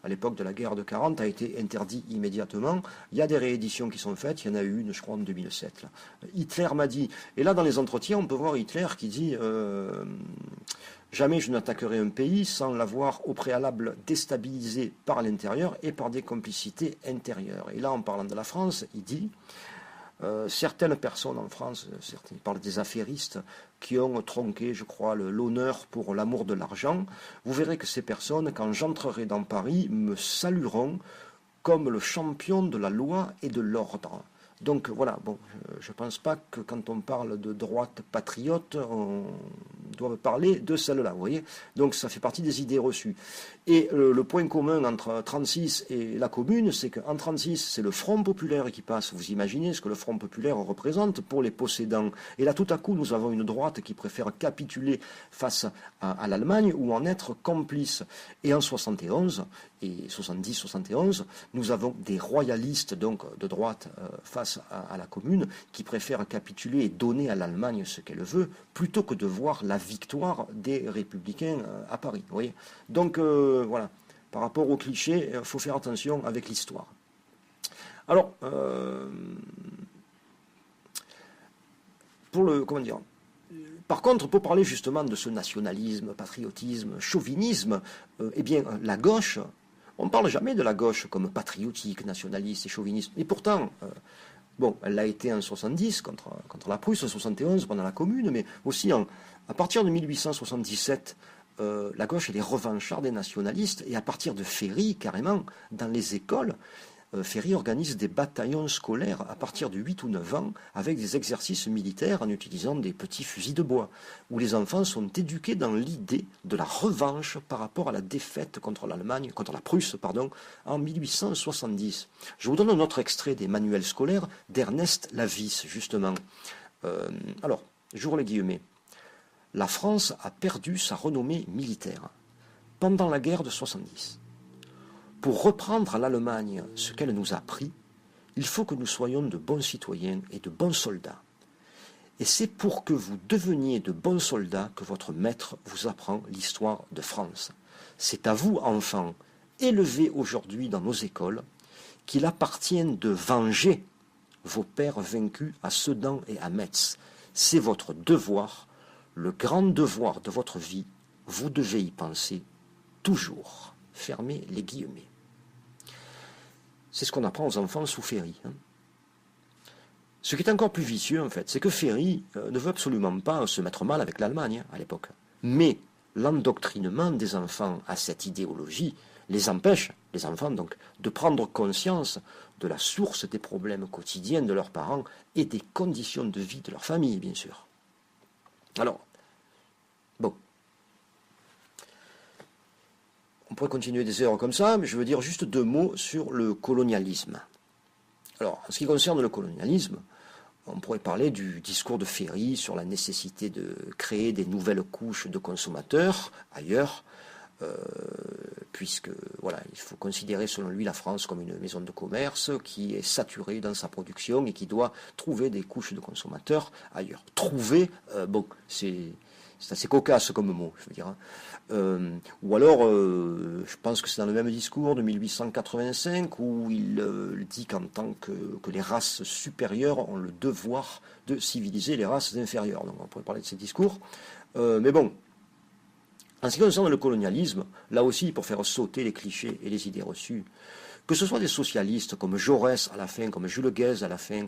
à l'époque de la guerre de 40, a été interdit immédiatement. Il y a des rééditions qui sont faites, il y en a eu une, je crois, en 2007. Là. Hitler m'a dit, et là dans les entretiens, on peut voir Hitler qui dit jamais je n'attaquerai un pays sans l'avoir au préalable déstabilisé par l'intérieur et par des complicités intérieures. Et là, en parlant de la France, il dit certaines personnes en France, certains parlent des affairistes, qui ont tronqué, je crois, l'honneur pour l'amour de l'argent. Vous verrez que ces personnes, quand j'entrerai dans Paris, me salueront comme le champion de la loi et de l'ordre. Donc voilà, bon, je ne pense pas que quand on parle de droite patriote, on doit parler de celle-là, vous voyez. Donc ça fait partie des idées reçues. Et le point commun entre 36 et la Commune, c'est qu'en 36, c'est le Front populaire qui passe. Vous imaginez ce que le Front populaire représente pour les possédants. Et là, tout à coup, nous avons une droite qui préfère capituler face à l'Allemagne ou en être complice. Et en 71 et 70-71, nous avons des royalistes donc de droite face à la Commune qui préfèrent capituler et donner à l'Allemagne ce qu'elle veut plutôt que de voir la victoire des républicains à Paris. Vous voyez. Donc voilà, par rapport aux clichés, il faut faire attention avec l'histoire. Alors, par contre, pour parler justement de ce nationalisme, patriotisme, chauvinisme, eh bien, la gauche, on ne parle jamais de la gauche comme patriotique, nationaliste et chauviniste. Et pourtant, bon, elle l'a été en 70 contre la Prusse, en 71 pendant la Commune, mais aussi à partir de 1877, la gauche elle est revancharde des nationalistes, et à partir de Ferry, carrément, dans les écoles, Ferry organise des bataillons scolaires à partir de 8 ou 9 ans avec des exercices militaires en utilisant des petits fusils de bois, où les enfants sont éduqués dans l'idée de la revanche par rapport à la défaite contre l'Allemagne, contre la Prusse, en 1870. Je vous donne un autre extrait des manuels scolaires d'Ernest Lavis, justement. Alors, j'ouvre les guillemets. La France a perdu sa renommée militaire pendant la guerre de 70. Pour reprendre à l'Allemagne ce qu'elle nous a pris, il faut que nous soyons de bons citoyens et de bons soldats. Et c'est pour que vous deveniez de bons soldats que votre maître vous apprend l'histoire de France. C'est à vous, enfants, élevés aujourd'hui dans nos écoles, qu'il appartient de venger vos pères vaincus à Sedan et à Metz. C'est votre devoir, le grand devoir de votre vie. Vous devez y penser toujours. Fermez les guillemets. C'est ce qu'on apprend aux enfants sous Ferry. Ce qui est encore plus vicieux, en fait, c'est que Ferry ne veut absolument pas se mettre mal avec l'Allemagne à l'époque. Mais l'endoctrinement des enfants à cette idéologie les empêche, les enfants donc, de prendre conscience de la source des problèmes quotidiens de leurs parents et des conditions de vie de leur famille, bien sûr. Alors, bon. On pourrait continuer des heures comme ça, mais je veux dire juste 2 mots sur le colonialisme. Alors, en ce qui concerne le colonialisme, on pourrait parler du discours de Ferry sur la nécessité de créer des nouvelles couches de consommateurs ailleurs, puisque voilà, il faut considérer selon lui la France comme une maison de commerce qui est saturée dans sa production et qui doit trouver des couches de consommateurs ailleurs. Trouver, bon, c'est assez cocasse comme mot, je veux dire. Ou alors, je pense que c'est dans le même discours de 1885 où il dit qu'en tant que les races supérieures ont le devoir de civiliser les races inférieures. Donc on pourrait parler de ces discours. Mais bon, en ce qui concerne le colonialisme, là aussi, pour faire sauter les clichés et les idées reçues, que ce soit des socialistes comme Jaurès à la fin, comme Jules Guesde à la fin,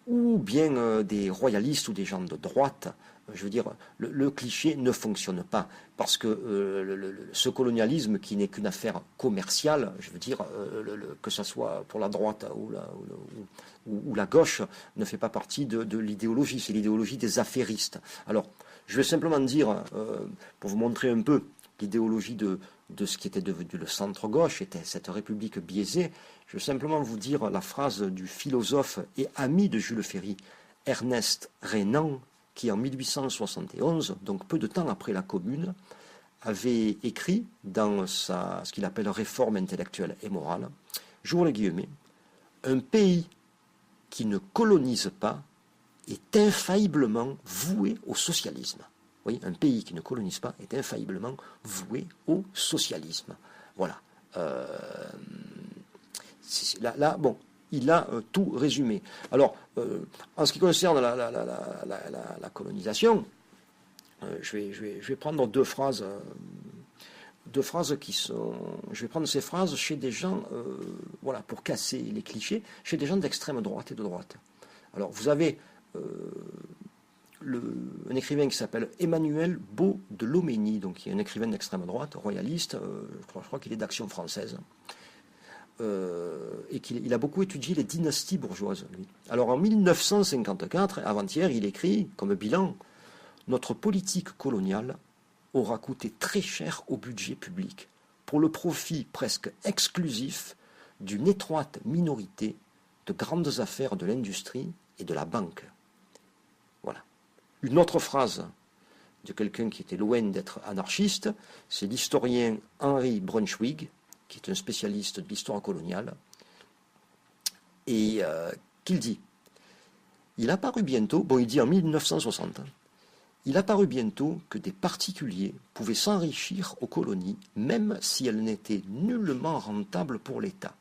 ou bien des royalistes ou des gens de droite, je veux dire, le cliché ne fonctionne pas. Parce que ce colonialisme qui n'est qu'une affaire commerciale, je veux dire, que ce soit pour la droite ou la gauche, ne fait pas partie de l'idéologie. C'est l'idéologie des affairistes. Alors, je vais simplement dire, pour vous montrer un peu l'idéologie de ce qui était devenu le centre-gauche, était cette république biaisée, je vais simplement vous dire la phrase du philosophe et ami de Jules Ferry, Ernest Renan, qui en 1871, donc peu de temps après la Commune, avait écrit dans ce qu'il appelle Réforme intellectuelle et morale, j'ouvre les guillemets, un pays qui ne colonise pas est infailliblement voué au socialisme. Oui, un pays qui ne colonise pas est infailliblement voué au socialisme. Voilà. Là, bon, il a tout résumé. Alors, en ce qui concerne la colonisation, je vais prendre deux phrases qui sont... Je vais prendre ces phrases chez des gens, voilà, pour casser les clichés, chez des gens d'extrême droite et de droite. Alors, vous avez un écrivain qui s'appelle Emmanuel Beau de Loménie, donc qui est un écrivain d'extrême droite, royaliste, je crois qu'il est d'Action française, et qu'il a beaucoup étudié les dynasties bourgeoises, lui. Alors en 1954, avant-hier, il écrit comme bilan, notre politique coloniale aura coûté très cher au budget public, pour le profit presque exclusif d'une étroite minorité de grandes affaires de l'industrie et de la banque. Voilà. Une autre phrase de quelqu'un qui était loin d'être anarchiste, c'est l'historien Henry Brunswick, qui est un spécialiste de l'histoire coloniale, et qu'il dit, il apparut bientôt, bon il dit en 1960, il apparut bientôt que des particuliers pouvaient s'enrichir aux colonies, même si elles n'étaient nullement rentables pour l'État.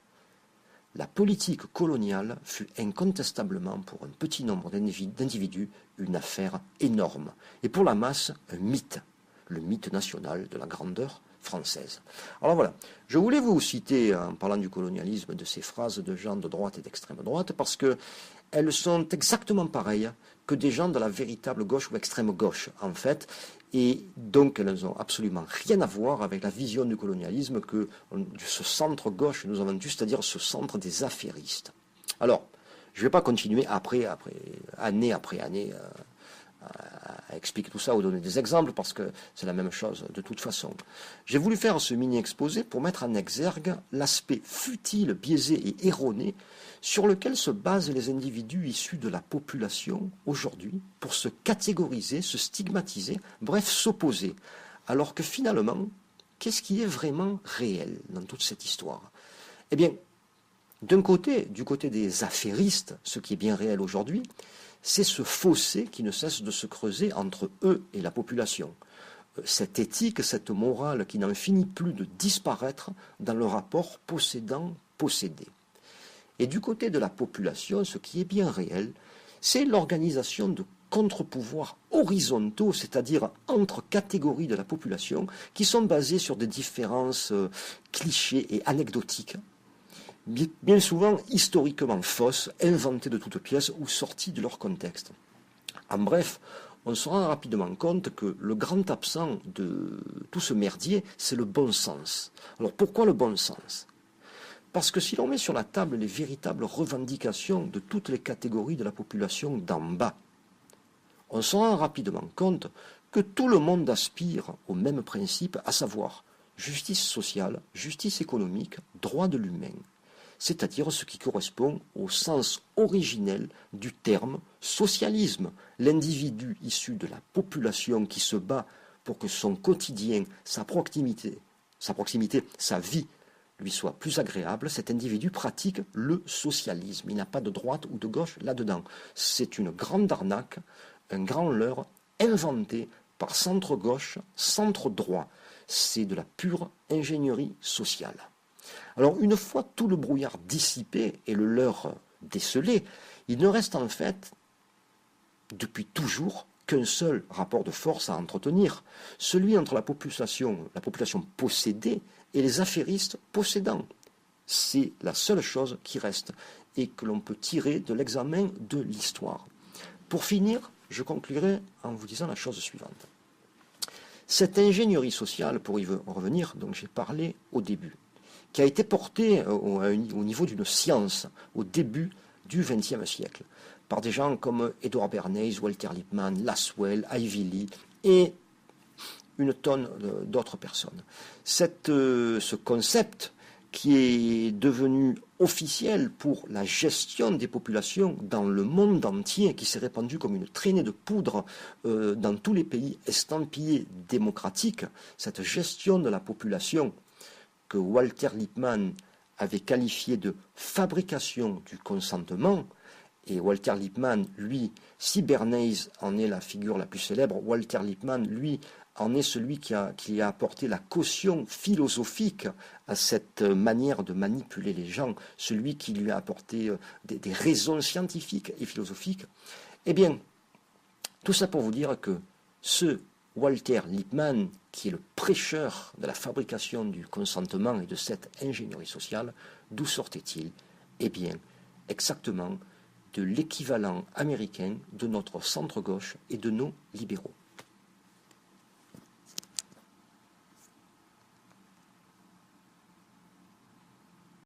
La politique coloniale fut incontestablement pour un petit nombre d'individus une affaire énorme, et pour la masse un mythe, le mythe national de la grandeur française. Alors voilà, je voulais vous citer, en parlant du colonialisme, de ces phrases de gens de droite et d'extrême droite, parce qu'elles sont exactement pareilles que des gens de la véritable gauche ou extrême gauche, en fait, Et donc, elles n'ont absolument rien à voir avec la vision du colonialisme que ce centre-gauche nous a vendu, c'est-à-dire ce centre des affairistes. Alors, je ne vais pas continuer année après année, à expliquer tout ça ou donner des exemples, parce que c'est la même chose de toute façon. J'ai voulu faire ce mini-exposé pour mettre en exergue l'aspect futile, biaisé et erroné sur lequel se basent les individus issus de la population aujourd'hui pour se catégoriser, se stigmatiser, bref, s'opposer. Alors que finalement, qu'est-ce qui est vraiment réel dans toute cette histoire? Eh bien, d'un côté, du côté des affairistes, ce qui est bien réel aujourd'hui, c'est ce fossé qui ne cesse de se creuser entre eux et la population. Cette éthique, cette morale qui n'en finit plus de disparaître dans le rapport possédant-possédé. Et du côté de la population, ce qui est bien réel, c'est l'organisation de contre-pouvoirs horizontaux, c'est-à-dire entre catégories de la population, qui sont basés sur des différences clichés et anecdotiques, bien souvent historiquement fausses, inventées de toutes pièces ou sorties de leur contexte. En bref, on se rend rapidement compte que le grand absent de tout ce merdier, c'est le bon sens. Alors pourquoi le bon sens? Parce que si l'on met sur la table les véritables revendications de toutes les catégories de la population d'en bas, on se rend rapidement compte que tout le monde aspire au même principe, à savoir justice sociale, justice économique, droit de l'humain, c'est-à-dire ce qui correspond au sens originel du terme socialisme, l'individu issu de la population qui se bat pour que son quotidien, sa proximité, sa vie, lui soit plus agréable, cet individu pratique le socialisme. Il n'a pas de droite ou de gauche là-dedans. C'est une grande arnaque, un grand leurre inventé par centre-gauche, centre-droit. C'est de la pure ingénierie sociale. Alors, une fois tout le brouillard dissipé et le leurre décelé, il ne reste en fait, depuis toujours, qu'un seul rapport de force à entretenir, celui entre la population possédée et les affairistes possédants. C'est la seule chose qui reste et que l'on peut tirer de l'examen de l'histoire. Pour finir, je conclurai en vous disant la chose suivante. Cette ingénierie sociale, pour y revenir, dont j'ai parlé au début, qui a été portée au niveau d'une science au début du XXe siècle, par des gens comme Edward Bernays, Walter Lippmann, Lasswell, Ivy Lee et une tonne d'autres personnes. Ce concept qui est devenu officiel pour la gestion des populations dans le monde entier, qui s'est répandu comme une traînée de poudre dans tous les pays estampillés démocratiques, cette gestion de la population que Walter Lippmann avait qualifié de fabrication du consentement, et Walter Lippmann, lui, si Bernays en est la figure la plus célèbre, Walter Lippmann, lui, en est celui qui a apporté la caution philosophique à cette manière de manipuler les gens, celui qui lui a apporté des raisons scientifiques et philosophiques. Eh bien, tout ça pour vous dire que ce Walter Lippmann, qui est le prêcheur de la fabrication du consentement et de cette ingénierie sociale, d'où sortait-il? Eh bien, exactement de l'équivalent américain de notre centre-gauche et de nos libéraux.